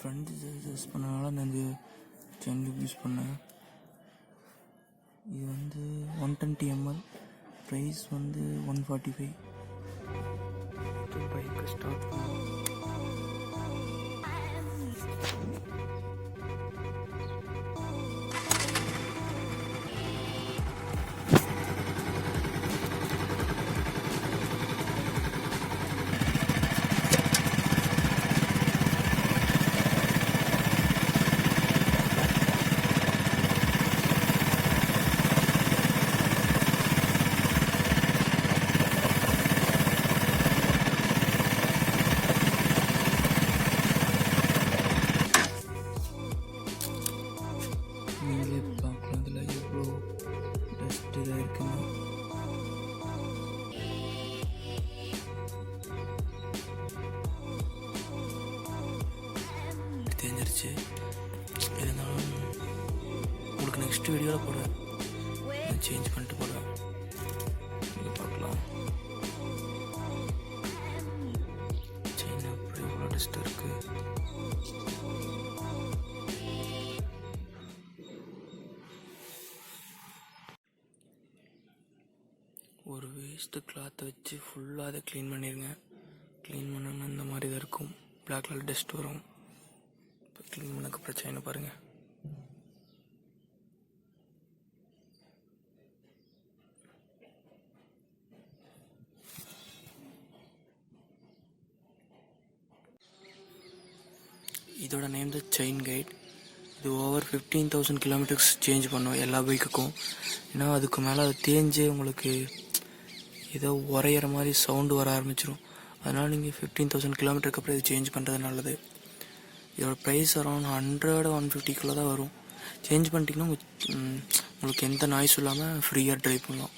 Front use பண்ணனால நான் இந்த செயின் லூப் யூஸ் பண்ணேன். இது வந்து 120 ml, ப்ரைஸ் வந்து 145. பைக்கை ஸ்டார்ட் பண்ணோம். நீங்களே பார்க்கலாம் இதில் எவ்வளோ டஸ்ட் இதாக இருக்குன்னு. தெரிஞ்சிருச்சு. இருந்தாலும் உங்களுக்கு நெக்ஸ்ட் வீடியோவில் போடுவேன், சேஞ்ச் பண்ணிட்டு போடுவேன். நீங்கள் பார்க்கலாம் செயின் எப்படி எவ்வளோ டஸ்ட் இருக்குது. ஒரு வேஸ்ட்டு கிளாத்தை வச்சு ஃபுல்லாக அதை க்ளீன் பண்ணிடுங்க. க்ளீன் பண்ணோன்னா இந்த மாதிரி தான் இருக்கும், பிளாக் கலர் டஸ்ட் வரும். இப்போ க்ளீன் பண்ணதுக்கப்புறம் செயினை பாருங்கள். இதோட நேம் தான் செயின் கைட். இது ஓவர் 15,000 கிலோமீட்டர்ஸ் சேஞ்ச் பண்ணும் எல்லா பைக்குக்கும். ஏன்னா அதுக்கு மேலே அது தேஞ்சு உங்களுக்கு ஏதோ உரையிற மாதிரி சவுண்டு வர ஆரம்பிச்சிடும். அதனால் நீங்கள் 15,000 கிலோமீட்டருக்கு அப்புறம் இது சேஞ்ச் பண்ணுறது நல்லது. இதோட ப்ரைஸ் அரௌண்ட் 100-150 தான் வரும். சேஞ்ச் பண்ணிட்டீங்கன்னா உங்களுக்கு எந்த நாய்ஸும் இல்லாமல் ஃப்ரீயாக ட்ரைவ் பண்ணலாம்.